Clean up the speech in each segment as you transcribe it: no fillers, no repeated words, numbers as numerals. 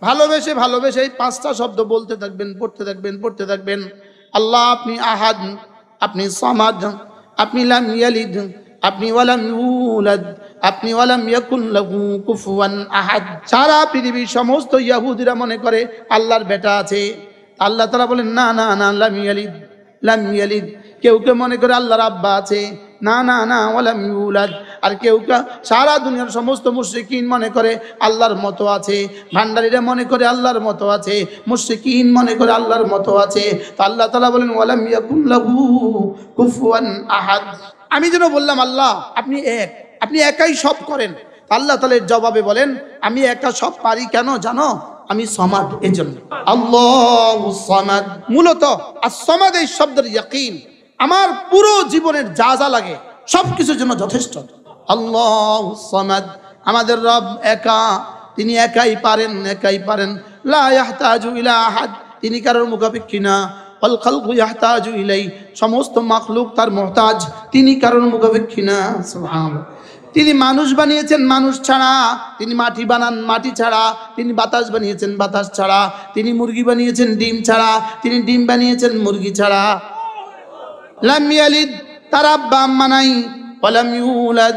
ভালোবেসে ভালোবেসে এই 5টা শব্দ বলতে থাকবেন, পড়তে থাকবেন, পড়তে থাকবেন। আল্লাহ আপনি আহাদ, আপনি সামাদ, আপনি লাম ইয়ালিদ, আপনি ওয়ালাম ইউলাদ, আপনি ওয়ালাম ইয়াকুন লাহু কুফুয়ান আহাদ। সারা পৃথিবীর সমস্ত ইহুদিরা মনে করে আল্লাহর বেটা আছে। আল্লাহ তাআলা বলেন না না না, লাম ইয়ালিদ, লাম ইয়ালিদ। কেউ কেউ মনে করে আল্লাহর আব্বা আছে, না না না, ওয়ালাম ইউলাদ। আর কেউ কেউ, সারা দুনিয়ার সমস্ত মুশরিকিন মনে করে আল্লাহর মতো আছে, ভান্ডারীরা মনে করে আল্লাহর মতো আছে, মুশরিকিন মনে করে আল্লাহর মতো আছে। তো আল্লাহ তাআলা বলেন ওয়ালাম ইয়াকুন লাহু কুফুয়ান আহাদ। আমি যেন বললাম আল্লাহ আপনি এক, আপনি একাই সব করেন। আল্লাহ তাআলা জবাবে বলেন আমি একা সব পারি কেন জানো? আমি সমাদ, এজন্য। আল্লাহুস সামাদ, মূলত আস-সামাদ এই শব্দের ইয়াকিন আমার পুরো জীবনের যা যা লাগে সবকিছুর জন্য যথেষ্ট। আল্লাহুস সামাদ, আমাদের রব একা, তিনি একাই পারেন, একাই পারেন। লা ইয়াহতাজু ইলা আহাদ, তিনি কারোর মুখাপেক্ষী না। ওয়াল খালকু ইয়াহতাজু ইলাই, সমস্ত মাখলুক তার মুহতাজ, তিনি কারোর মুখাপেক্ষী না। সুবহানাল্লাহ। তিনি মানুষ বানিয়েছেন মানুষ ছাড়া, তিনি মাটি বানান মাটি ছাড়া, তিনি বাতাস বানিয়েছেন বাতাস ছাড়া, তিনি মুরগি বানিয়েছেন ডিম ছাড়া, তিনি ডিম বানিয়েছেন মুরগি ছাড়া। লাম ইয়ালিদ, তার আব্বা আম্মা নাই। ওয়ালাম ইউলাদ,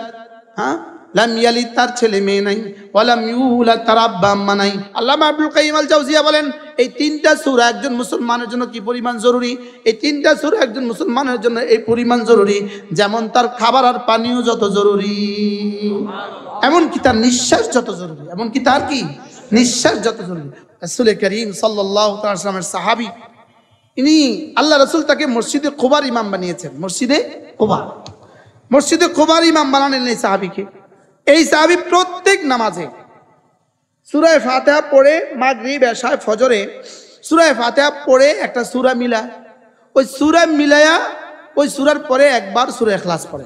হ্যাঁ, লাম ইয়ালিদ, তার ছেলে মেয়ে নাই। ওয়ালাম ইউলাদ, তার আব্বা আম্মা নাই। আল্লামা ইবনুল কাইয়িম আল জাওজিয়া বলেন এই 3টা সূরা একজন মুসলমানের জন্য কি পরিমাণ জরুরি। এই 3টা সূরা একজন মুসলমানের জন্য এই পরিমাণ জরুরি যেমন তার খাবার আর পানীয় যত জরুরি, এমনকি তার নিঃশ্বাস যত জরুরি, এমনকি তার কি নিঃশ্বাস যত জরুরি। রাসূল করিম সাল্লাল্লাহু তাআলা সাল্লামের সাহাবী, ইনি আল্লাহ রাসূল তাকে মসজিদে কুবার ইমাম বানিয়েছেন। মসজিদে কুবা, মসজিদে কুবার ইমাম বানালেন এই সাহাবীকে। এই সাহাবী প্রত্যেক নামাজে সূরা ফাতিহা পড়ে, মাগরিব এশা ফজরে সূরা ফাতিহা পড়ে একটা সূরা মিলা, ওই সূরা মিলায়া ওই সূরার পরে একবার সূরা ইখলাস পড়ে।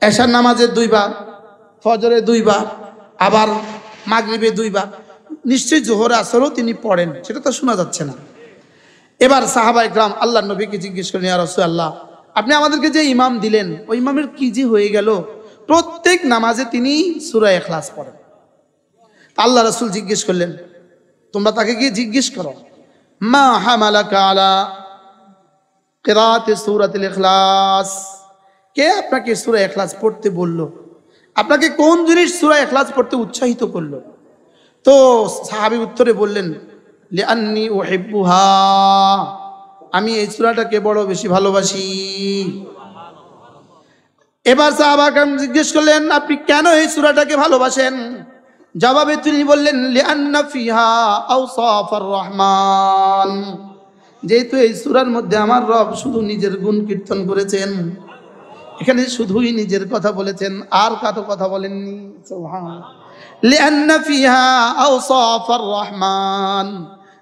এশার নামাজে 2 বার, ফজরে 2 বার, আবার মাগরিবে 2 বার। নিশ্চয়ই জোহর আসরও তিনি পড়েন, সেটা তো শোনা যাচ্ছে না। এবার সাহাবায়ে কেরাম আল্লাহর নবীকে জিজ্ঞেস করেন ইয়া রাসূলুল্লাহ আপনি আমাদেরকে যে ইমাম দিলেন ওই ইমামের কি যে হয়ে গেল, প্রত্যেক নামাজে তিনি সূরা ইখলাস পড়েন। আল্লাহ রাসূল জিজ্ঞেস করলেন তোমরা তাকে গিয়ে জিজ্ঞেস করো মা হামালাকা আলা কিরাআতি সূরাতিল ইখলাস, কে আপনাকে সূরা ইখলাস পড়তে বলল, আপনাকে কোন জিনিস সূরা ইখলাস পড়তে উৎসাহিত করলো? তো সাহাবী উত্তরে বললেন লিআন্নী উহিব্বুহা, আমি এই সূরাটাকে বড় বেশি ভালোবাসি। এবার সাহাবাকে জিজ্ঞেস করলেন আপনি কেন এই সূরাটাকে ভালোবাসেন? জবাবে তিনি বললেন লিআন্না ফিহা আওসাফার রহমান, যেহেতু এই সূরার মধ্যে আমার রব শুধু নিজের গুণ কীর্তন করেছেন, এখানে শুধুই নিজের কথা বলেছেন আর কারো কথা বলেননি। সুবহানাল্লাহ। লিআন্না ফিহা আওসাফার রহমান,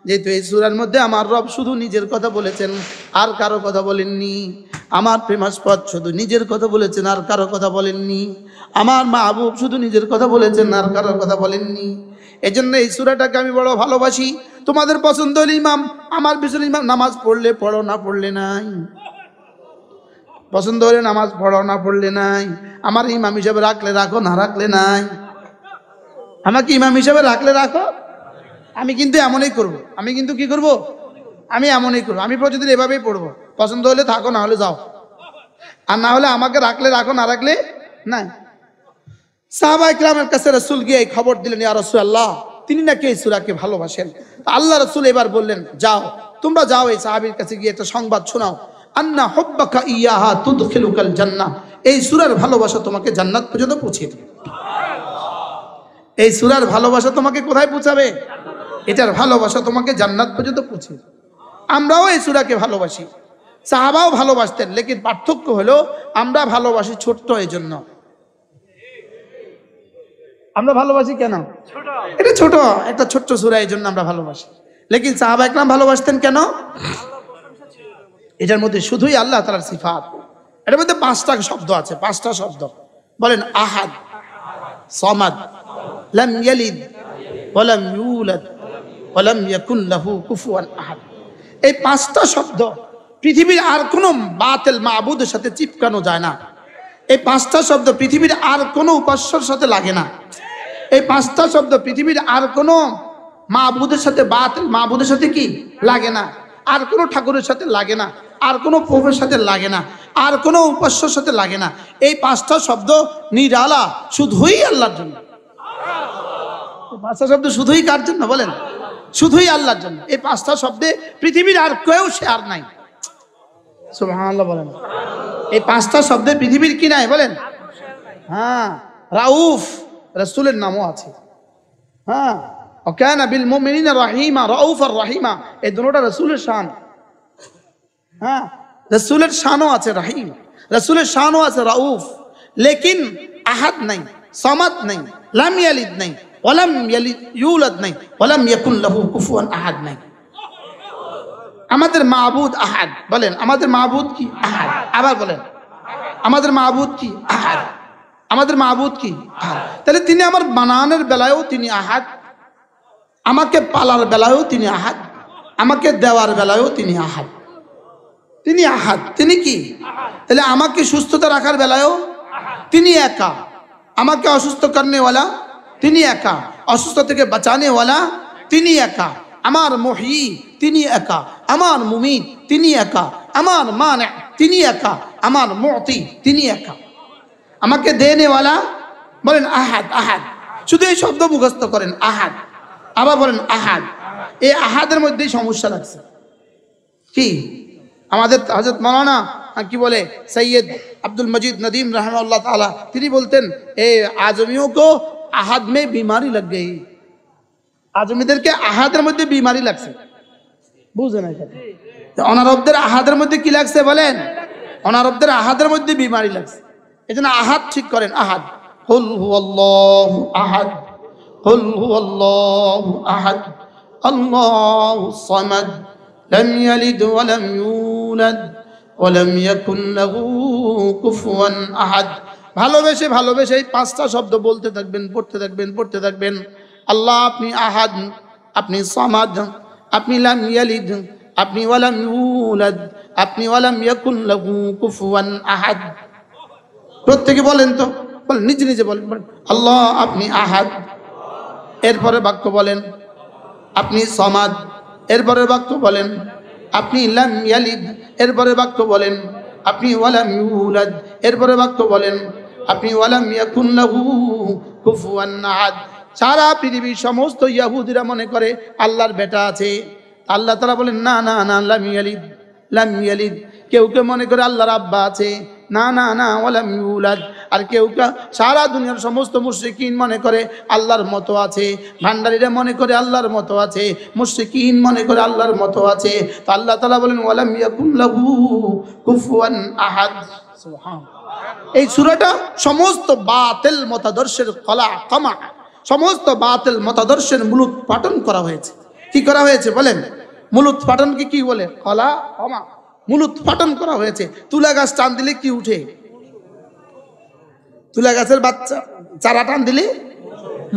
যেহেতু এই সূরার মধ্যে আমার রব শুধু নিজের কথা বলেছেন আর কারো কথা বলেননি। আমার প্রেমাস্পদ শুধু নিজের কথা বলেছেন আর কারো কথা বলেননি। আমার মাহবুব শুধু নিজের কথা বলেছেন আর কারো কথা বলেননি। এজন্য এই সূরাটাকে আমি বড় ভালোবাসি। তোমাদের পছন্দ হলে ইমাম, আমার পিছনে ইমাম, নামাজ পড়লে পড়ো না পড়লে নাই, পছন্দ হলে নামাজ পড়ো না পড়লে নাই, আমার ইমাম হিসাবে রাখলে রাখো, না রাখলে নাই। আমাকে ইমাম হিসাবে রাখলে রাখো, আমি কিন্তু এমনই করব। আমি কিন্তু কি করব? আমি এমনই করব। আমি প্রতিদিন এভাবেই পড়বো। পছন্দ হলে থাকো, না হলে যাও। আর না হলে আমাকে রাখলে রাখো, না রাখলে নাই। সাহাবায়ে কেরামের কাছে রাসূল গিয়ে এই খবর দিলেন ইয়া রাসূলুল্লাহ তিনি নাকি এই সূরাকে ভালোবাসেন। আল্লাহ রাসূল এবার বললেন যাও, তোমরা যাও এই সাহাবীর কাছে গিয়ে একটা সংবাদ শোনাও, আন্না হুব্বাকা ইয়াহা তুদখিলুকাল জান্নাহ, এই সূরার ভালোবাসা তোমাকে জান্নাত পর্যন্ত পৌঁছে দেবে। এই সূরার ভালোবাসা তোমাকে কোথায় পৌঁছাবে? এটার ভালোবাসা তোমাকে জান্নাত পর্যন্ত পৌঁছে দেবে। আমরাও এই সূরাকে ভালোবাসি, সাহাবাও ভালোবাসতেন, লেকিন পার্থক্য হলো আমরা ভালোবাসি ছোট্ট। এই জন্য আমরা ভালোবাসি কেন? এটা ছোট, একটা ছোট্ট সূরা, এই জন্য আমরা ভালোবাসি। লেকিন সাহাবা একরাম ভালোবাসতেন কেন? এটার মধ্যে শুধুই আল্লাহ তাআলার সিফাত। এটার মধ্যে 5টা শব্দ আছে, 5টা শব্দ। বলেন আহাদ, সামাদ, লাম ইয়ালিদ ওয়ালাম ইউলাদ ওয়ালাম ইয়াকুন লাহু কুফুয়ান আহাদ। এই 5টা শব্দ পৃথিবীর আর কোনো বাতিল মাবুদের সাথে চিপকানো যায় না। এই 5টা শব্দ পৃথিবীর আর কোনো উপাস্যর সাথে লাগে না। এই 5টা শব্দ পৃথিবীর আর কোনো মাবুদের সাথে বাতিল মাবুদের সাথে কি লাগে না, আর কোনো ঠাকুরের সাথে লাগে না, আর কোনো প্রভুর সাথে লাগে না, আর কোনো উপাস্যর সাথে লাগে না। এই পাঁচটা শব্দ নিরালা, শুধুই আল্লাহর জন্য। পাঁচটা শব্দ শুধুই কার জন্য বলেন? শুধুই আল্লাহর জন্য। এই পাঁচটা শব্দে পৃথিবীর আর কেউ শেয়ার নাই। সুবহানাল্লাহ বলেন। এই পাঁচটা শব্দে পৃথিবীর কি নাই বলেন? হ্যাঁ, রাউফ রাসূলের নামও আছে। হ্যাঁ, ওয়াকানা বিল মুমিনিনা রাহিমা, রাউফ আর রাহিমা, এই দুটোটা রাসূলের শান। হ্যাঁ, রাসূলের শানও আছে রাহিম, রাসূলের শানও আছে রাউফ। লেকিন আহাদ নাই, সামাদ নাই, লাম ইয়ালিদ নাই, ওয়ালাম ইউলাদ নাই, ওয়ালাম ইয়াকুন লাহু কুফুয়ান আহাদ নাই। আমাদের মাবুদ আহাদ বলেন। আমাদের মাবুদ কি? আহাদ। আবার বলেন, আমাদের মাবুদ কি? আহাদ। আমাদের মাবুদ কি? আহাদ। তাহলে তিনি আমার বানানোর বেলায়ও তিনি আহাদ, আমাকে পালার বেলায়ও তিনি আহাদ, আমাকে দেওয়ার বেলায়ও তিনি আহাদ। তিনি আহাদ। তিনি কি? তাহলে আমাকে সুস্থতা রাখার বেলায়ও তিনি একা, আমাকে অসুস্থ করনেওয়ালা তিনি একা, অসুস্থ থেকে বাঁচানেওয়ালা তিনি একা, আমার মুহয়ি তিনি একা, আমার মুমিত তিনি একা, আমার মানে তিনি একা, আমার মুতি তিনি একা, আমাকে দেনেওয়ালা বলেন আহাদ। আহাদ শুধু এই শব্দ মুখস্থ করেন, আহাদ। আবার বলেন আহাদ। এই আহাদের মধ্যেই সমস্যা লাগছে। কি? আমাদের হযরত মাওলানা কি বলে সৈয়দ আব্দুল মজিদ নদীম रहमतुल्लाह ताला, তিনি বলতেন এ আজমিयों को আহাদ में बीमारी लग गई। আজমিদেরকে আহাদের মধ্যে বিমারি লাগছে। বুঝেন? অনারবদের আহাদের মধ্যে কি লাগছে বলেন? অনারবদের আহাদের মধ্যে বিমারি লাগছে। এজন্য আহাদ ঠিক করেন। আহাদ, কুল হুয়াল্লাহু আহাদ, কুল হুয়াল্লাহু আহাদ, আল্লাহুস সামাদ, লাম ইয়ালিদ ওয়া লাম ইউলাদ ওয়া লাম ইয়াকুন লাহু কুফুয়ান আহাদ। ভালোবেসে ভালোবেসে এই পাঁচটা শব্দ বলতে থাকবেন, পড়তে থাকবেন, পড়তে থাকবেন। আল্লাহ আপনি আহাদ, আপনি সামাদ, আপনি লাম ইয়ালিদ, আপনি ওয়ালাম ইউলাদ, আপনি ওয়ালাম ইয়াকুন লাহু কুফুয়ান আহাদ। প্রত্যেকে বলেন তো, বলেন, নিজে নিজে বলেন। আল্লাহ আপনি আহাদ, এরপরে বাক্য বলেন আপনি সামাদ, এরপরে বাক্য বলেন আপনি লাম ইয়ালিদ, এরপরে বাক্য বলেন আপনি ওয়ালাম ইউলাদ, এরপরে বাক্য বলেন আপনি ওয়ালাম ইয়াকুন লাহু কুফুয়ান আহাদ। সারা পৃথিবীর সমস্ত ইহুদিরা মনে করে আল্লাহর বেটা আছে। আল্লাহ তাআলা বলেন না না না, লাম ইয়ালিদ, লাম ইয়ালিদ। কেউ কেউ মনে করে আল্লাহর আব্বা আছে, না না না, ওয়ালাম ইউলাদ। আর কেউ কেউ, সারা দুনিয়ার সমস্ত মুশরিকিন মনে করে আল্লাহর মতো আছে, ভান্ডারীরা মনে করে আল্লাহর মতো আছে, মুশরিকিন মনে করে আল্লাহর মতো আছে। তো আল্লাহ তাআলা বলেন ওয়ালাম ইয়াকুন লাহু কুফুয়ান আহাদ। সুবহানাল্লাহ। এই সূরাটা সমস্ত বাতিল মতাদর্শের কমা, সমস্ত বাতিল মতাদর্শের মূলোৎপাটন করা হয়েছে। কি করা হয়েছে বলেন? মূলোৎপাটনকে কি বলে? কলা কমা, মূলোৎপাটন করা হয়েছে। তুলা গাছ টান দিলে কি উঠে? তুলা গাছের বাচ্চা চারা টান দিলে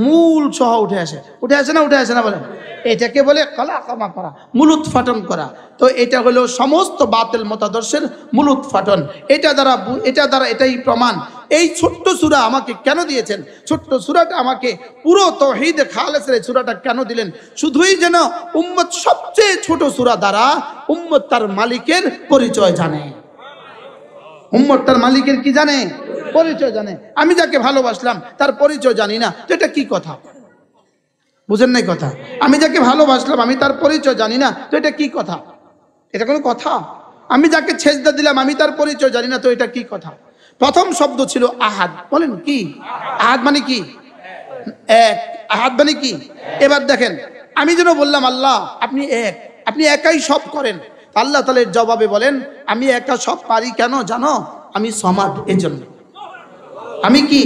মূল সহ উঠে আসে। উঠে আসে না? উঠে আসে না বলেন? এটাকে বলে কলা কমা করা, মূলোৎপাটন করা। তো এটা হলো সমস্ত বাতিল মতাদর্শের মূলোৎপাটন। এটা দ্বারা এটাই প্রমাণ। এই ছোট্ট সূরা আমাকে কেন দিয়েছেন? ছোট্ট সূরাটা আমাকে পুরো তাওহীদ খালেসের এই সূরাটা কেন দিলেন? শুধুই যেন উম্মত সবচেয়ে ছোট সূরা দ্বারা উম্মত তার মালিকের পরিচয় জানে। উম্মত তার মালিকের কি জানে? পরিচয় জানে। আমি যাকে ভালোবাসলাম তার পরিচয় জানি না, তো এটা কি কথা? বুঝেন নাই কথা? আমি যাকে ভালোবাসলাম আমি তার পরিচয় জানি না, তো এটা কি কথা? এটা কোনো কথা? আমি যাকে সেজদা দিলাম আমি তার পরিচয় জানি না, তো এটা কি কথা? প্রথম শব্দ ছিল আহাদ। বলেন কি? আহাদ মানে কি? এক। আহাদ মানে কি? এবার দেখেন, আমি যেন বললাম আল্লাহ আপনি এক, আপনি একাই সব করেন। আল্লাহ তাআলা এর জবাবে বলেন আমি একা সব পারি কেন জানো? আমি সামাদ, এজন্য। আমি কি?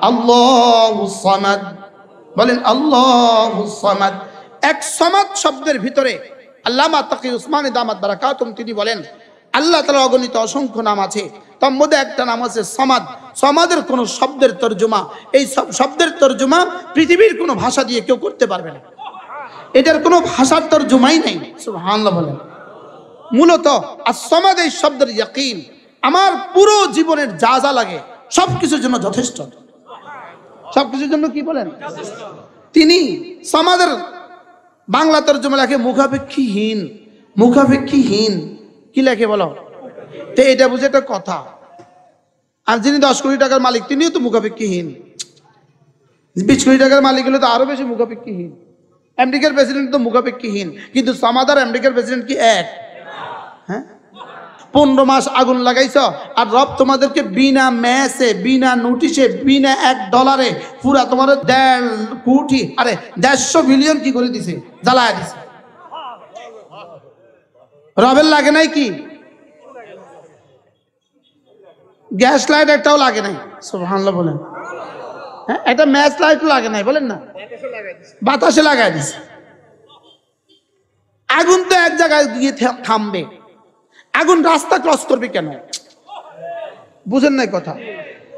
আল্লাহুস সামাদ। বলেন আল্লাহুস সামাদ। এক সামাদ শব্দের ভিতরে আল্লামা তাকি উসমানী দামাত বারাকাতুম তিনি বলেন আল্লাহ তাআলার অগণিত অসংখ্য নাম আছে, তার মধ্যে একটা নাম আছে সামাদ। সামাদের কোন শব্দের তর্জমা, এই সব শব্দের তর্জমা পৃথিবীর কোনো ভাষা দিয়ে কেউ করতে পারবে না। এটার কোনো ভাষার তর্জমাই নেই। সুবহানাল্লাহ বলেন। মূলত as-সামাদ এই শব্দের ইয়াকিন আমার পুরো জীবনের যা যা লাগে সবকিছুর জন্য যথেষ্ট। সবকিছুর জন্য কি বলেন? তিনি সামাদের বাংলা তরজমা লেখে মুখাপেক্ষীহীন। মুখাপেক্ষীহীন কি লেখে বলো তো? এটা বুঝে একটা কথা। আর যিনি 10 কোটি টাকার মালিক তিনিও তো মুখাপেক্ষীহীন। 20 কোটি টাকার মালিক হলে তো আরো বেশি মুখাপেক্ষীহীন। আমেরিকার প্রেসিডেন্ট তো মুখাপেক্ষীহীন, কিন্তু সামাদার আমেরিকার প্রেসিডেন্ট কি এক? হ্যাঁ, 15 মাস আগুন লাগাইছ আর রব তোমাদেরকে বিনা ম্যাচে, বিনা নোটিশে, বিনা $1 পুরা তোমার 1.5 কোটি, আরে 150 বিলিয়ন কি করে দিছে, জ্বালায় দিছে। রবের লাগে নাই কি? গ্যাস লাইট একটাও লাগে নাই, সুবহানাল্লাহ বলেন। হ্যাঁ, একটা ম্যাচ লাইটও লাগে নাই, বলেন না, বাতাসে লাগাই দিছে। আগুন তো এক জায়গায় গিয়ে থামবে, আগুন রাস্তা ক্রস করবে কেন? বুঝেন নাই কথা?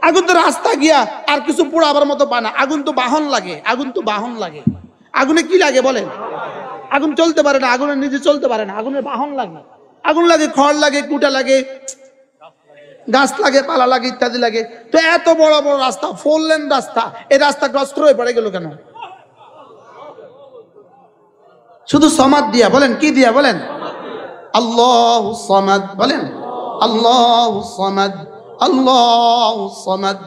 আগুন তো রাস্তা গিয়া আর কিছু পোড়াবার মতো বানা, আগুন তো বাহন লাগে, আগুন তো বাহন লাগে। আগুনে কি লাগে বলেন? আগুন চলতে পারে না, আগুনের নিজে চলতে পারে না, আগুনের বাহন লাগে। আগুন লাগে, খড় লাগে, কুটা লাগে, গাছ লাগে, পালা লাগে, ইত্যাদি লাগে। তো এত বড় বড় রাস্তা, 4 লেন রাস্তা, এই রাস্তা ক্রস করে পড়ে গেল কেন? শুধু সমাদ দিয়া, বলেন কি দিয়া? বলেন আল্লাহু সামাদ, বলেন আল্লাহু সামাদ, আল্লাহু সামাদ,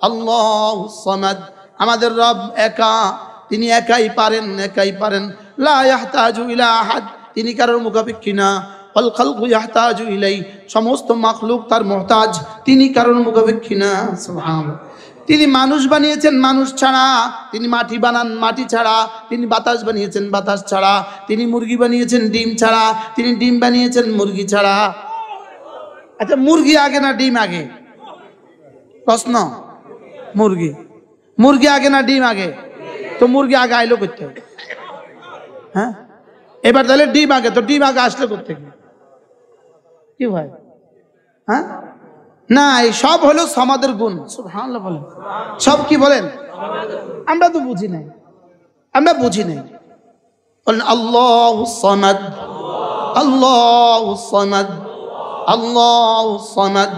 আল্লাহু সামাদ। আমাদের রব একা, তিনি একাই পারেন, একাই পারেন। লা ইয়াহতাজু ইলা আহাদ, তিনি কারোর মুখাপেক্ষী না। ওয়াল খালকু ইয়াহতাজু ইলাইহি, সমস্ত মাখলুক তার মুহতাজ, তিনি কারোর মুখাপেক্ষী না। সুবহানাল্লাহ। তিনি মানুষ বানিয়েছেন মানুষ ছাড়া, তিনি মাটি বানান মাটি ছাড়া, তিনি বাতাস বানিয়েছেন বাতাস ছাড়া, তিনি মুরগি বানিয়েছেন ডিম ছাড়া, তিনি ডিম বানিয়েছেন মুরগি ছাড়া। আচ্ছা, মুরগি আগে না ডিম আগে? প্রশ্ন, মুরগি। মুরগি আগে না ডিম আগে? তো মুরগি আগে আইলো করতে, হ্যাঁ? এবার তাহলে ডিম আগে, তো ডিম আগে আসলে করতে কি ভাই? হ্যাঁ না, এই সব হলো সমাদের গুণ। সুবহানাল্লাহ বলেন। সব কি বলেন? আমরা তো বুঝি নাই, আমরা বুঝি নাই। বলেন আল্লাহুস সামাদ, আল্লাহুস সামাদ, আল্লাহুস সামাদ।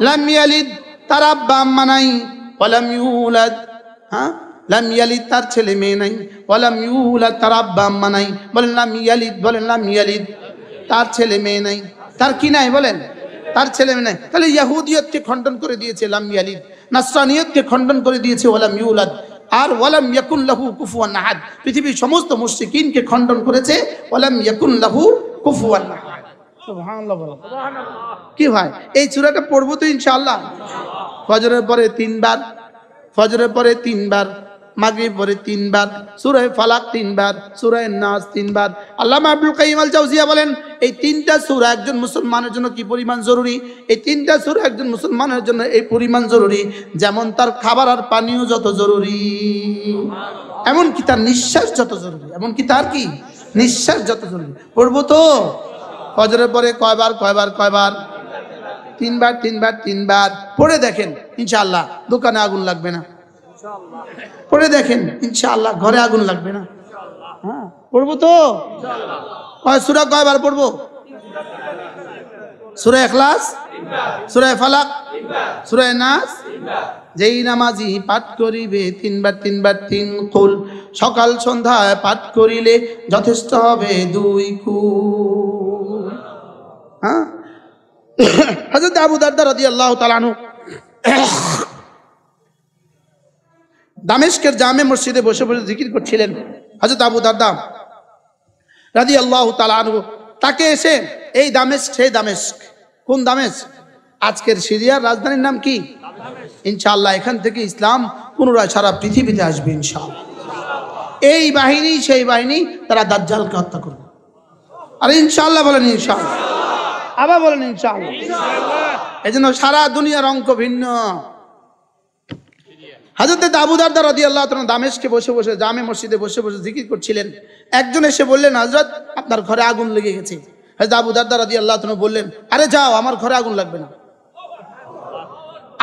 লাম ইয়ালিদ, তার আব্বা আম্মা নাই। ওয়ালাম ইউলাদ, হ্যাঁ, লাম ইয়ালিদ, তার ছেলে মেয়ে নাই। ওয়ালাম ইউলাদ, তার আব্বা আম্মা নাই। বলেন লাম ইয়ালিদ, বলেন লাম ইয়ালিদ, তার ছেলে মেয়ে নাই। তার কি নাই? বলেন তার ছেলে মেয়ে নাই। তাহলে ইহুদিয়তকে খণ্ডন করে দিয়েছে লাম ইয়ালিদ, নাসরানিয়তকে খণ্ডন করে দিয়েছে ওয়ালাম ইউলাদ, আর ওয়ালাম ইয়াকুন লাহু কুফুয়ান আহাদ। পৃথিবীর সমস্ত মুশরিকিনকে খণ্ডন করেছে ওয়ালাম ইয়াকুন লাহু কুফুয়ান আহাদ। সুবহানাল্লাহ বলেন। কি ভাই, এই সূরাটা পড়বো তো ইনশাআল্লাহ। ফজরের পরে 3 বার, ফজরের পরে 3 বার, মাগরিব পরে 3 বার, সূরা ফালাক 3 বার, সূরা নাস 3 বার। আল্লামা ইবনুল কাইয়িম আল জাওজিয়া বলেন, এই 3টা সূরা একজন মুসলমানের জন্য কি পরিমাণ জরুরি। এই 3টা সূরা একজন মুসলমানের জন্য এই পরিমাণ জরুরি, যেমন তার খাবার আর পানীয় যত জরুরি, এমন কি তার নিঃশ্বাস যত জরুরি, এমন কি তার কি নিঃশ্বাস যত জরুরি। পড়বো তো? ফজরের পরে কয়বার কয়বার কয়বার? 3 বার 3 বার 3 বার। পড়ে দেখেন ইনশাআল্লাহ দোকানে আগুন লাগবে না। পড়ে দেখেন ইনশাআল্লাহ ঘরে আগুন লাগবে না। হ্যাঁ, পড়বো তো? সূরা কয়বার পড়বো? সূরা ইখলাস, সূরা ফালাক, সূরা নাস। যেই নামাজি পাঠ করিবে 3 বার 3 বার 3 কুল, সকাল সন্ধ্যায় পাঠ করিলে যথেষ্ট হবে 2 কুল। হ্যাঁ, হযরত আবু দারদা রাদিয়াল্লাহু তাআলা আনহু দামেস্কের জামে মসজিদে বসে বসে জিকির করছিলেন। হযরত আবু দারদা রাদিয়াল্লাহু তাআলা আনহু, তাকে এসে এই দামেস্ক, সেই দামেস্ক, কোন দামেস্ক? আজকের সিরিয়ার রাজধানীর নাম কি? ইনশাআল্লাহ এখান থেকে ইসলাম পুনরায় সারা পৃথিবীতে আসবে ইনশাআল্লাহ। এই বাহিনী সেই বাহিনী, তারা দাজ্জালকে হত্যা করবে। আর ইনশাআল্লাহ বলেন ইনশাআল্লাহ, আবার বলেন ইনশাআল্লাহ। এজন্য সারা দুনিয়ার অঙ্ক ভিন্ন। হযরত আবু দারদা রাদিয়াল্লাহু তাআলা দামেস্কে বসে বসে, জামে মসজিদে বসে বসে জিকির করছিলেন। একজন এসে বললেন, হযরত আপনার ঘরে আগুন লেগে গেছে। হযরত আবু দারদা রাদিয়াল্লাহু তাআলা বললেন, আরে যাও, আমার ঘরে আগুন লাগবে না।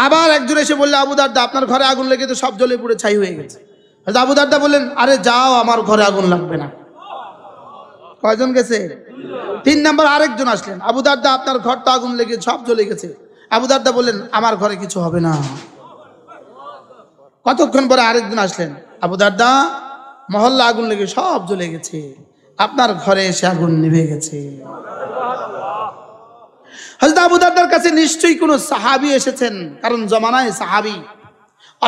আবার একজন এসে বললেন, আবু দারদা আপনার ঘরে আগুন লেগে তো সব জ্বলে পুড়ে ছাই হয়ে গেছে। হযরত আবু দারদা বললেন, আরে যাও, আমার ঘরে আগুন লাগবে না। কয়জন গেছে? 3 নাম্বার আরেকজন আসলেন, আবু দারদা আপনার ঘর তো আগুন লেগে সব জ্বলে গেছে। আবু দারদা বললেন, আমার ঘরে কিছু হবে না। কতক্ষণ পরে আরেকজন আসলেন, আবু দারদা মহল্লা আগুন লেগে সব জ্বলে গেছে, আপনার ঘরে এসে আগুন নিভে গেছে। হযরত আবু দারদার কাছে নিশ্চয়ই কোনো সাহাবী এসেছেন, কারণ জমানায় সাহাবী,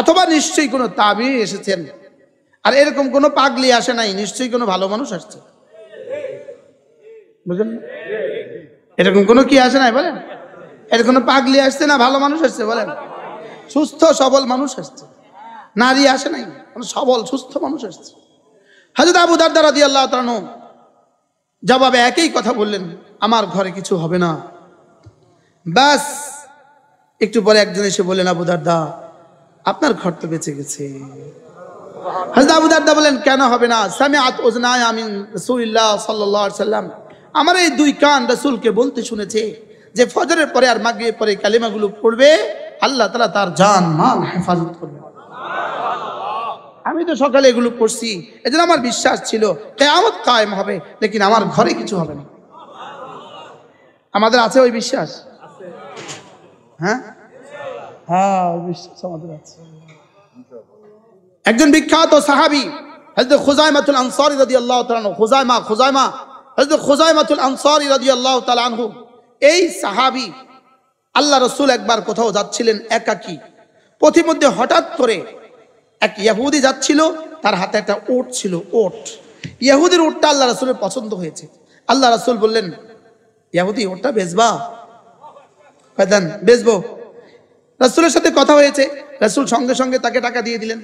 অথবা নিশ্চয়ই কোনো তাবী এসেছেন। আর এরকম কোনো পাগলি আসে নাই, নিশ্চয়ই কোনো ভালো মানুষ আসছে। বুঝলেন? এরকম কোনো কি আসে নাই বলেন? এরকম কোনো পাগলি আসছে না ভালো মানুষ আসছে বলেন? সুস্থ সবল মানুষ আসছে, নারী আসে নাই, সবল সুস্থ মানুষ আসছে। হযরত আবু দারদা রাদিয়াল্লাহু তাআলা জবাবে একই কথা বললেন, আমার ঘরে কিছু হবে না। বাস একটু পরে একজন এসে বললেন, আবু দারদা আপনার ঘর তো বেঁচে গেছে। হযরত আবু দারদা বলেন, কেন হবে না? সামিআত উযনায়া মিন রাসূলিল্লাহ সাল্লাল্লাহু আলাইহি ওয়াসাল্লাম, আমার এই দুই কান রাসূলকে বলতে শুনেছে যে ফজরের পরে আর মাগরিবের পরে কালিমাগুলো পড়বে, আল্লাহ তাআলা তার জান মাল হেফাজত করবে। আমি তো সকালে এগুলো পড়ছি, এজন্য আমার বিশ্বাস ছিল কিয়ামত কায়েম হবে, লেকিন আমার ঘরে কিছু হবে না। আমাদের আছে ওই বিশ্বাস? হ্যাঁ হ্যাঁ, ওই বিশ্বাস আমাদের আছে। একজন বিখ্যাত সাহাবী হযরত খুজাইমাতুল আনসারী রাদিয়াল্লাহু তাআলা আনহু, হযরত খুজাইমাতুল আনসারী রাদিয়াল্লাহু তাআলা আনহু, এই সাহাবী আল্লাহ রাসূল একবার কোথাও যাচ্ছিলেন একাকী, পথিমধ্যে হঠাৎ করে এক ইহুদি যাচ্ছিল, তার হাতে একটা ওট ছিল, ওট। ইহুদির ওটটা আল্লাহ রাসূলের পছন্দ হয়েছে। আল্লাহ রাসূল বললেন, ইহুদি ওটটা বেচবা? দেন, বেচবো। রাসূলের সাথে কথা হয়েছে, রাসূল সঙ্গে সঙ্গে তাকে টাকা দিয়ে দিলেন।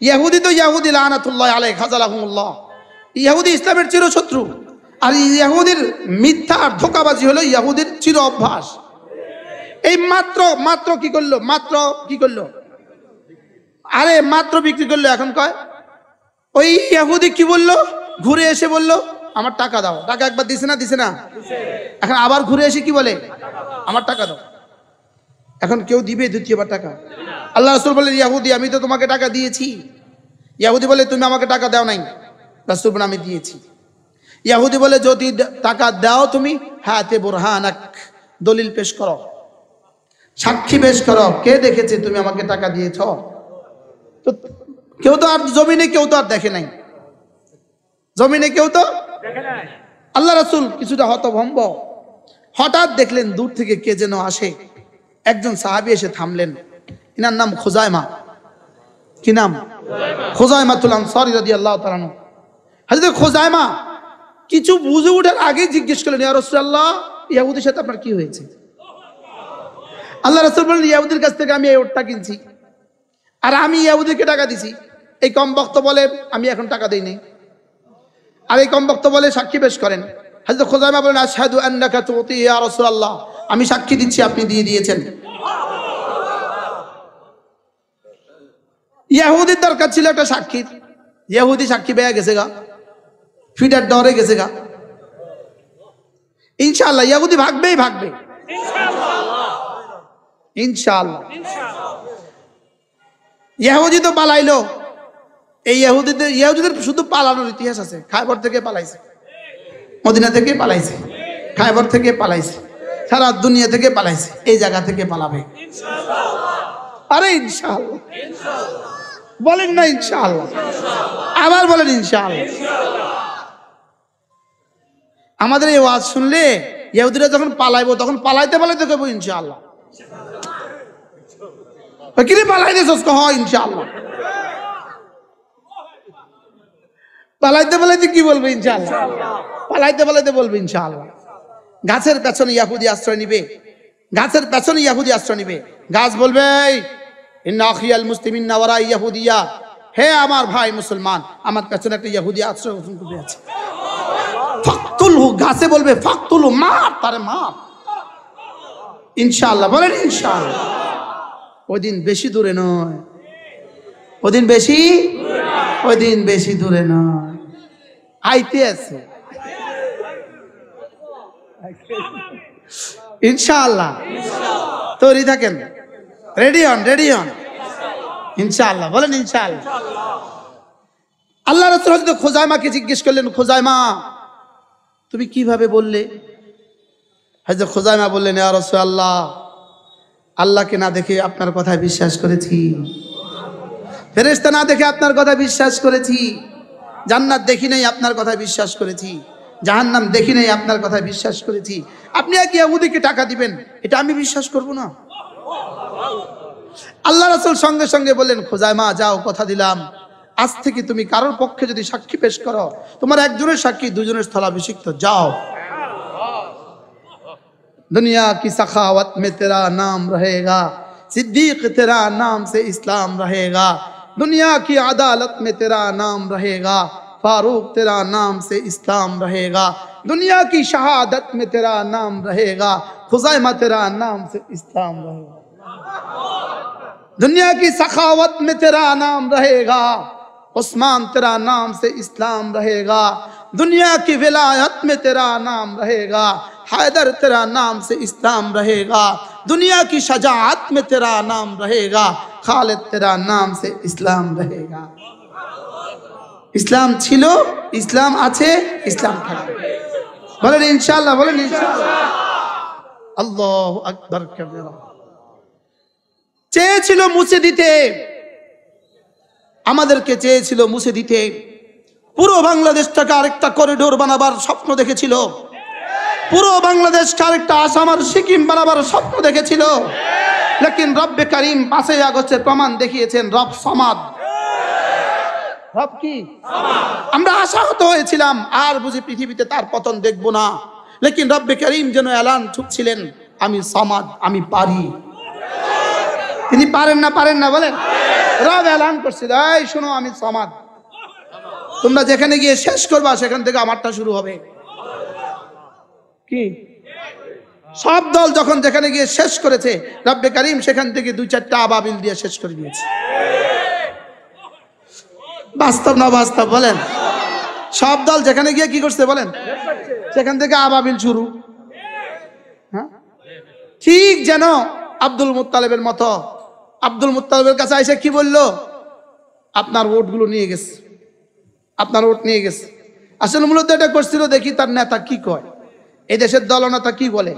ইহুদি তো ইহুদি লানাতুল্লাহ আলাইহি খাযালাহুমুল্লাহ, ইহুদি ইসলামের চিরশত্রু। আর ইহুদির মিথ্যা আর ধোঁকাবাজি হলো ইহুদির চির অভ্যাস। এই মাত্র কি করলো? আরে মাত্র বিক্রি করলো। এখন কয় ওই ইহুদি কি বললো, ঘুরে এসে বললো আমার টাকা দাও। টাকা একবার দিছে না? এখন আবার ঘুরে এসে কি বলে, আমার টাকা দাও। এখন কেউ দিবে দ্বিতীয়বার টাকা? আল্লাহ রাসূল বলেন, ইহুদি আমি তো তোমাকে টাকা দিয়েছি। ইহুদি বলে, তুমি আমাকে টাকা দাও নাই। রাসূল বলেন, আমি দিয়েছি। ইহুদি বলে, যদি টাকা দাও তুমি, হাতে বুরহানাক, দলিল পেশ করো, সাক্ষী পেশ করো, কে দেখেছে তুমি আমাকে টাকা দিয়েছ? তো কেউ তো আর জমিনে দেখে নাই, আল্লাহ রাসূল কিছুটা হতভম্ব। হঠাৎ দেখলেন দূর থেকে কে যেন আসে। একজন সাহাবী এসে থামলেন, ইনার নাম খুজাইমা। কি নাম? খুজাইমাতুল আনসারী রাদিয়াল্লাহু তাআলা আনহু। হযরত খুজাইমা কিছু বুঝে ওঠার আগে জিজ্ঞেস করলেন, ইয়া রাসূলুল্লাহ, ইহুদির সাথে আপনার কি হয়েছে? আল্লাহ রাসূল বললেন, ইহুদির কাছ থেকে আমি এই ওটটা কিনছি, আর আমি ইহুদিকে টাকা দিছি। এই কম বক্ত বলে আমি এখন টাকা দেই নাই, আর এই কম বক্ত বলে সাক্ষী পেশ করেন। হযরত খুজাইমা বলেন, আশহাদু আন্নাকা তুতি ইয়া রাসূলুল্লাহ, আমি সাক্ষী দিচ্ছি আপনি দিয়ে দিয়েছেন। ইহুদির দরকার ছিল একটা সাক্ষী, ইহুদি সাক্ষী পেয়ে গেছে গা, ফিটার ডরে গেছে গা। ইনশাআল্লাহ ইহুদি ভাগবে ইনশাআল্লাহ। ইহুদি তো পালাইলো। এই ইহুদিদের শুধু পালানোর ইতিহাস আছে। খায়বর থেকে পালাইছে, মদিনা থেকে পালাইছে, খায়বর থেকে পালাইছে, সারা দুনিয়া থেকে পালাইছে, এই জায়গা থেকে পালাবে ইনশাআল্লাহ। আরে ইনশাআল্লাহ বলেন না? ইনশাআল্লাহ আবার বলেন ইনশাআল্লাহ। আমাদের এই ওয়াজ শুনলে ইহুদিরা যখন পালাইবো, তখন পালাইতে কইবো ইনশাআল্লাহ। কিরে পালাই দিছস? হয় ইনশাআল্লাহ। পালাইতে কি বলবে? ইনশাআল্লাহ। পালাইতে বলবে ইনশাআল্লাহ। গাছের পেছনে ইহুদি আশ্রয় নিবে, গাছ বলবে, ইন্না আখিয়াল মুসলিমিনা ওয়ারা ইহুদিয়া, হে আমার ভাই মুসলমান, আমার পেছনে একটা ইহুদি আশ্রয় গ্রহণ করে আছে। ফাকতুলহু, গাছে বলবে ফাকতুলহু, মার তারে, মার। ইনশাআল্লাহ বলেন ইনশাআল্লাহ। ওই দিন বেশি দূরে নয়, আইতে আছে ইনশাআল্লাহ। তৈরি থাকেন, রেডি হন ইনশাআল্লাহ বলেন ইনশাআল্লাহ। আল্লাহ রাসূল হযরত খুজাইমাকে জিজ্ঞেস করলেন, খুজাইমা তুমি কিভাবে বললে? হযরত খুজাইমা বললেন, ইয়া রাসূলুল্লাহ, আল্লাহকে না দেখে আপনার কথায় বিশ্বাস করেছি। ফেরেশতা না দেখে আপনার কথা বিশ্বাস করেছি, জান্নাত দেখি নাই আপনার কথা বিশ্বাস করেছি, জাহান্নাম দেখি নাই আপনার কথা বিশ্বাস করেছি। আপনি কি ইহুদিকে টাকা দিবেন, এটা আমি বিশ্বাস করব না? আল্লাহ রাসূল সঙ্গে সঙ্গে বললেন, খোজাইমা যাও, কথা দিলাম আজ থেকে তুমি কারোর পক্ষে যদি সাক্ষী পেশ করো, তোমার একজনের সাক্ষী দুজনের স্থলাভিষিক্ত, যাও। दुनिया की सखावत में तेरा नाम रहेगा, सिद्दीक तेरा नाम से इस्लाम रहेगा, दुनिया की अदालत में तेरा नाम रहेगा, फारूक तेरा नाम से इस्लाम रहेगा, दुनिया की शहादत में तेरा नाम रहेगा, खुज़ैमा तेरा नाम से इस्लाम रहेगा, दुनिया की सखावत में तेरा नाम रहेगा, उस्मान तेरा नाम से इस्लाम रहेगा, दुनिया की विलायत में तेरा नाम रहेगा, हैदर तेरा नाम से इस्लाम रहेगा, दुनिया की शजाअत में तेरा नाम रहेगा, खालिद तेरा नाम से इस्लाम रहेगा। इस्लाम छिलो, इस्लाम आछे, इस्लाम थाकबे। बोलेन इंशाअल्लाह, बोलेन इंशाअल्लाह। আল্লাহু আকবার কাবীরা। চেয়েছিল মুছে দিতে, আমাদেরকে চেয়েছিল মুছে দিতে। পুরো বাংলাদেশটাকে আরেকটা করিডোর বানাবার স্বপ্ন দেখেছিল, পুরো বাংলাদেশকে আরেকটা আসাম আর সিকিম বানাবার স্বপ্ন দেখেছিল। লেকিন রব্বে করিম 5 আগস্টের প্রমাণ দেখিয়েছেন, রব সমাদ। রব কি? আমরা আশাহত হয়েছিলাম আর বুঝি পৃথিবীতে তার পতন দেখব না, লেকিন রব্বে করিম যেন এলান ঠুকছিলেন, আমি সমাদ, আমি পারি। তিনি পারেন না, পারেন না বলেন? রব এলান করছিল, এই শোনো আমি সমাদ, তোমরা যেখানে গিয়ে শেষ করবা সেখান থেকে আমারটা শুরু হবে। কি সব দল যখন যেখানে গিয়ে শেষ করেছে, রব্বে করিম সেখান থেকে 2-4টা আবাবিল দিয়ে শেষ করে দিয়েছে। বাস্তব না বাস্তব বলেন? সব দল যেখানে গিয়ে কি করছে বলেন? সেখান থেকে আবাবিল শুরু। হ্যাঁ, ঠিক যেন আব্দুল মুত্তালিবের মতো, আব্দুল মুত্তালিবের কাছে এসে কি বললো? আপনার ভোটগুলো নিয়ে গেছে, আপনার ভোট নিয়ে গেছে। আসলে মূলত এটা করছিল দেখি তার নেতা কি কয়, এই দেশের দলনেতা কি বলে,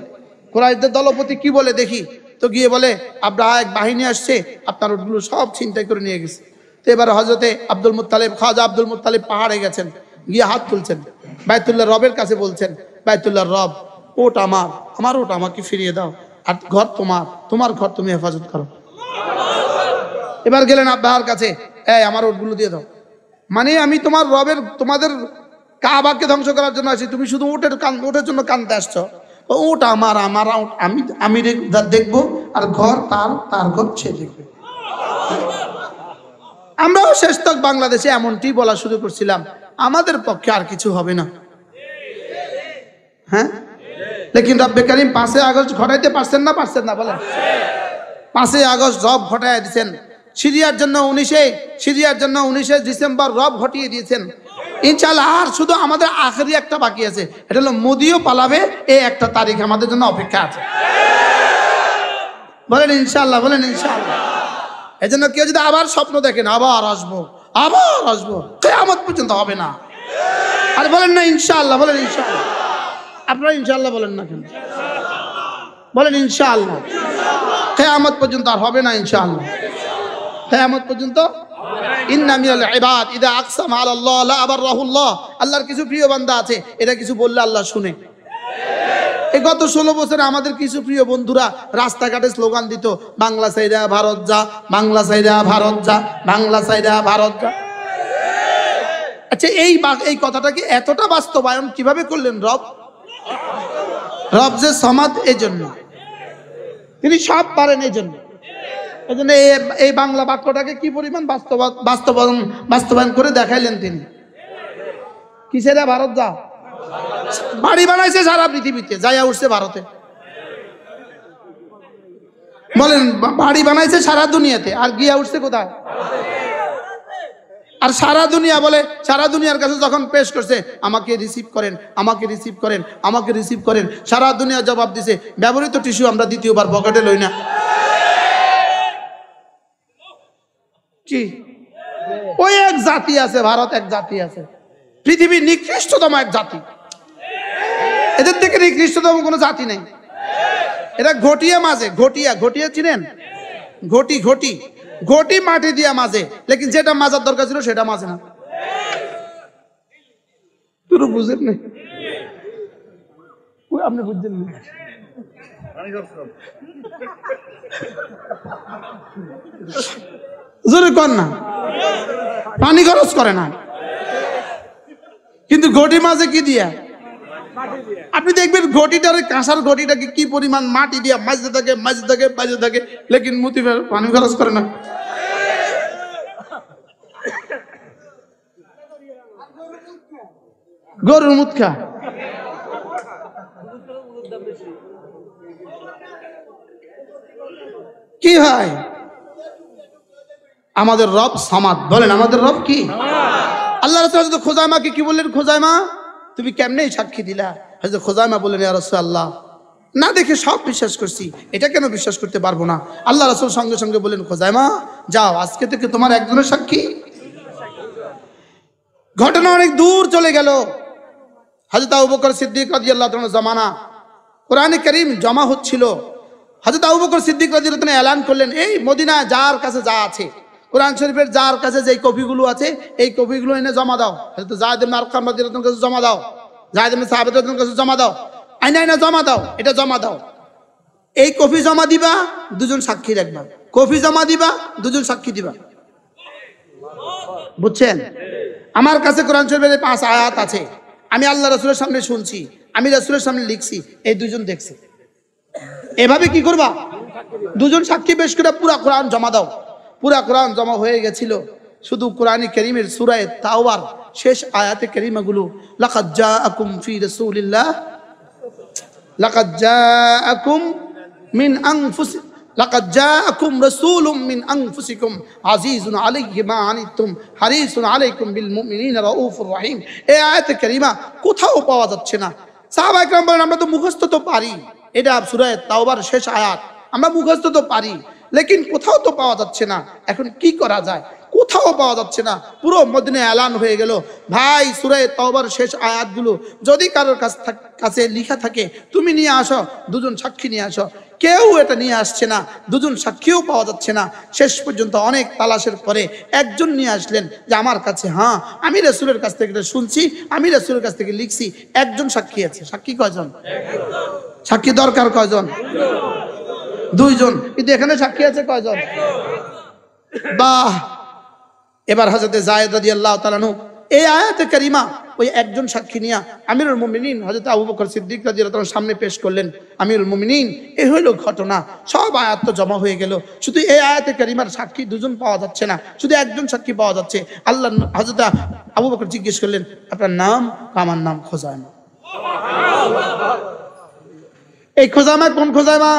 কুরাইশদের দলপতি কি বলে দেখি। তো গিয়ে বলে, আব্রাহা এক বাহিনী আসছে, আপনার ওটগুলো সব ছিনতাই করে নিয়ে গেছে। তো এবার হযরতে আব্দুল মুত্তালিব, খাজা আব্দুল মুত্তালিব পাহাড়ে গেছেন, গিয়ে হাত তুলছেন, বাইতুল্লাহ রবের কাছে বলছেন, বাইতুল্লাহ রব, ওট আমার, আমার ওট আমাকে ফিরিয়ে দাও, আর ঘর তোমার, তোমার ঘর তুমি হেফাজত করো। এবার গেলেন আব্রাহার কাছে, এই আমার ওটগুলো দিয়ে দাও, মানে আমি তোমার রবের, তোমাদের কাবাকে ধ্বংস করার জন্য আসি, তুমি শুধু ওটের জন্য কানতে আসছো। ওটা আমার, আমার আমি দেখবো, আর ঘর তার, তার ঘর সে দেখবে। আমরাও শেষ তক বাংলাদেশে এমনটি বলা শুরু করছিলাম, আমাদের পক্ষে আর কিছু হবে না। হ্যাঁ, লেকিন রব্বে করিম 5 আগস্ট ঘটাইতে পারছেন না, পারছেন না বলেন? 5 আগস্ট রব ঘটাই দিয়েছেন। সিরিয়ার জন্য 19 ডিসেম্বর রব ঘটিয়ে দিয়েছেন। ইনশাআল্লাহ আর শুধু আমাদের আখেরি একটা বাকি আছে, এটা হলো মোদিও পালাবে, এই একটা তারিখ আমাদের জন্য অপেক্ষা আছে। বলেন ইনশাআল্লাহ, বলেন ইনশাআল্লাহ। এই জন্য কেউ যদি আবার স্বপ্ন দেখেন আবার আসবো, আবার আসবো, কিয়ামত পর্যন্ত হবে না। আর বলেন না ইনশাআল্লাহ, বলেন ইনশাআল্লাহ। আপনারা ইনশাআল্লাহ বলেন না কেন? বলেন ইনশাআল্লাহ। কিয়ামত পর্যন্ত আর হবে না ইনশাআল্লাহ, কিয়ামত পর্যন্ত। ইন্না মিনাল ইবাদ ইযা আকসামা আলাল্লাহ লা আবাররাহুল্লাহ, আল্লাহর কিছু প্রিয় বান্দা আছে, এটা কিছু বললে আল্লাহ শুনে। এই গত 16 বছরে আমাদের কিছু প্রিয় বন্ধুরা রাস্তাঘাটে স্লোগান দিত, বাংলা সাইরা ভারত যা, বাংলা সাইরা ভারত যা, বাংলা সাইরা ভারত যা। আচ্ছা, এই কথাটাকে এতটা বাস্তবায়ন কিভাবে করলেন রব? রব যে সমাদ, এই জন্য তিনি সব পারেন, এই জন্য এই বাংলা বাক্যটাকে কি পরিমাণ বাস্তবায়ন করে দেখাইলেন তিনি। কিসেরা ভারত যা, বাড়ি বানাইছে সারা পৃথিবীতে, যাইয়া উঠছে ভারতে। বলেন, বাড়ি বানাইছে সারা দুনিয়াতে, আর গিয়া উঠছে কোথায়? আর সারা দুনিয়া বলে, সারা দুনিয়ার কাছে যখন পেশ করছে, আমাকে রিসিভ করেন, আমাকে রিসিভ করেন, আমাকে রিসিভ করেন, সারা দুনিয়া জবাব দিছে, ব্যবহৃত টিস্যু আমরা দ্বিতীয়বার পকেটে লই না। কি ওই এক জাতি আছে, ভারত এক জাতি আছে, পৃথিবীর নিকৃষ্টতম এক জাতি, এদের থেকে নিকৃষ্টতম কোনো জাতি নেই। এরা ঘটিয়া মাঝে, ঘটিয়া চিনেন? ঘটি ঘটি মাটি দিয়া মাজে, লেকিন যেটা মাজার দরকার ছিল সেটা মাজে না। পুরো বুঝেন না, আপনি বুঝছেন না? জোরে কর না, পানি খরচ করে না, কিন্তু ঘটি মাঝে কি দিয়া? আপনি দেখবেন ঘটিটার, কাঁসার ঘটিটাকে কি পরিমাণ মাটি দিয়া মাজতে থাকে, মাজতে থাকে, মাজতে থাকে, লেকিন মুতি পানি খরচ করে না। গরুর মুত খা। কি হয়? আমাদের রব সামাদ, বলেন আমাদের রব কি? আল্লাহ রাসূল হযরত খুজাইমাকে কি বললেন? খুজাইমা তুমি কেমনে সাক্ষী দিলা? হযরত খুজাইমা বললেন, ইয়া রাসূলুল্লাহ, না দেখে সব বিশ্বাস করছি, এটা কেন বিশ্বাস করতে পারবো না? আল্লাহ রাসূল সঙ্গে সঙ্গে বললেন, খুজাইমা যাও, আজকে থেকে তোমার একজনের সাক্ষী। ঘটনা অনেক দূর চলে গেল। হযরত আবু বকর সিদ্দিক রাদিয়াল্লাহু তাআলা জামানা কোরআনে কারীম জমা হচ্ছিল। হযরত আবু বকর সিদ্দিক রাদিয়াল্লাহু তাআলা এলান করলেন, এই মদিনা যার কাছে যা আছে, কোরআন শরীফের যার কাছে যেই কপিগুলো আছে, এই কপিগুলো এনে জমা দাও। হযরত যায়েদ ইবনে আরকাম রাদিয়াল্লাহু তাআলার কাছে জমা দাও, যায়েদ ইবনে সাবিত রাদিয়াল্লাহু তাআলার কাছে জমা দাও, আইনা জমা দাও, এটা জমা দাও। এই কপি জমা দিবা, দুজন সাক্ষী রাখবা, কপি জমা দিবা, দুজন সাক্ষী দিবা। বুঝছেন? আমার কাছে কোরআন শরীফের 5 আয়াত আছে, আমি আল্লাহ রাসূলের সামনে শুনছি, আমি রাসূলের সামনে লিখছি, এই দুজন দেখছে। এভাবে কি করবা? দুজন সাক্ষী পেশ করে পুরা কোরআন জমা দাও। পুরা কোরআন জমা হয়ে গেছিল। শুধু কোরআনে কারীমের সূরা তাওবার শেষ আয়াতে কারীমাগুলো, লাকাদ জাআকুম ফি রাসূলিল্লাহ, লাকাদ জাআকুম মিন আনফুসিকুম, লাকাদ জাআকুম রাসূলুম মিন আনফুসিকুম আজিজুন আলাইহি মা আনিতুম হারিসুন আলাইকুম বিল মুমিনিনা রাউফুর রহিম। এই আয়াতে কারীমা কোথাও পাওয়া যাচ্ছে না। সাহাবায়ে কেরাম বলেন, আমরা তো মুখস্থ তো পারি, এটা সূরা তাওবার শেষ আয়াত, আমরা মুখস্থ তো পারি, লেকিন কোথাও তো পাওয়া যাচ্ছে না। এখন কি করা যায়? কোথাও পাওয়া যাচ্ছে না। পুরো মদিনায় এলান হয়ে গেল, ভাই সূরা তাওবার শেষ আয়াতগুলো যদি কারোর কাছে লেখা থাকে তুমি নিয়ে আসো, দুজন সাক্ষী নিয়ে আসো। কেউ এটা নিয়ে আসছে না, দুজন সাক্ষীও পাওয়া যাচ্ছে না। শেষ পর্যন্ত অনেক তালাশের পরে একজন নিয়ে আসলেন যে আমার কাছে, হ্যাঁ আমি রাসূলের কাছ থেকে এটা শুনছি, আমি রাসূলের কাছ থেকে লিখছি, একজন সাক্ষী আছে। সাক্ষী কয়জন? সাক্ষী দরকার কয়জন? দুইজন, কিন্তু এখানে সাক্ষী আছে কয়জন? বাহ! এবার হযরত যায়েদ রাদিয়াল্লাহু তাআলা আনহু এই আয়াতে কারীমা ওই একজন সাক্ষী নিয়া আমিরুল মুমিনিন হযরত আবু বকর সিদ্দিক রাদিয়াল্লাহু তাআলার সামনে পেশ করলেন। আমিরুল মুমিনিন, এই হইল ঘটনা। সব আয়াত তো জমা হয়ে গেল, শুধু এই আয়াতে কারীমার সাক্ষী দুজন পাওয়া যাচ্ছে না, শুধু একজন সাক্ষী পাওয়া যাচ্ছে। আল্লাহ হযরত আবু বকর জিজ্ঞেস করলেন, আপনার নাম? আমার নাম খোজাইমা। এই খোজাইমা কোন খোজাইমা?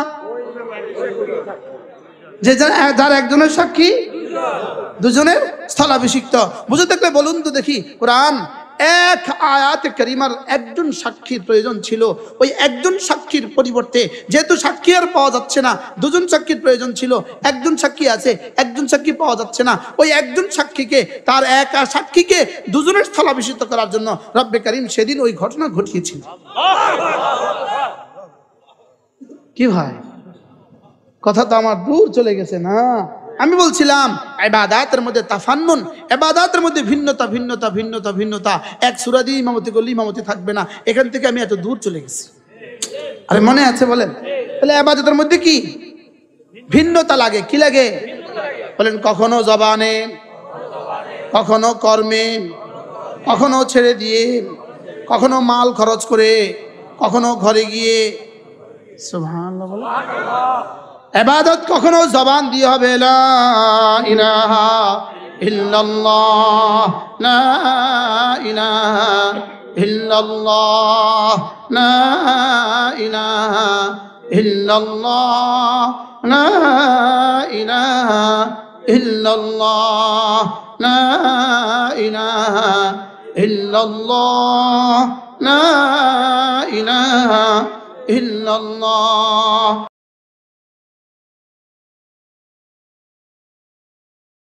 যে যার একজনের সাক্ষী দুজনের স্থলাভিষিক্ত। বুঝে থাকলে বলুন তো দেখি, কোরআন এক আয়াতে কারীমার একজন সাক্ষীর প্রয়োজন ছিল, ওই একজন সাক্ষীর পরিবর্তে যেহেতু সাক্ষী আর পাওয়া যাচ্ছে না, দুজন সাক্ষীর প্রয়োজন ছিল। একজন সাক্ষী আছে, একজন সাক্ষী পাওয়া যাচ্ছে না, ওই একজন সাক্ষীকে, তার এক সাক্ষীকে দুজনের স্থলাভিষিক্ত করার জন্য রব্বে কারীম সেদিন ওই ঘটনা ঘটিয়েছিল। কি ভাই, কথা তো আমার দূর চলে গেছে না? আমি বলছিলাম ইবাদতের মধ্যে তাফান্নুন, ইবাদতের মধ্যে ভিন্নতা ভিন্নতা ভিন্নতা ভিন্নতা। এক সূরা দিয়ে ইমামতি করলে ইমামতি থাকবে না। এখান থেকে আমি এত দূর চলে গেছি। আরে মনে আছে বলেন? তাহলে ইবাদতের মধ্যে কি ভিন্নতা লাগে? কি লাগে বলেন? কখনো জবানে, কখনো কর্মে, কখনো ছেড়ে দিয়ে, কখনো মাল খরচ করে, কখনো ঘরে গিয়ে। সুবহানাল্লাহ বলো। ইবাদত কখনো জবান দিয়ে হবে, লা ইলাহা ইল্লাল্লাহ, লা ইলাহা ইল্লাল্লাহ, লা ইলাহা ইল্লাল্লাহ, লা ইলাহা ইল্লাল্লাহ, লা ইলাহা ইল্লাল্লাহ, লা ইলাহা ইল্লাল্লাহ।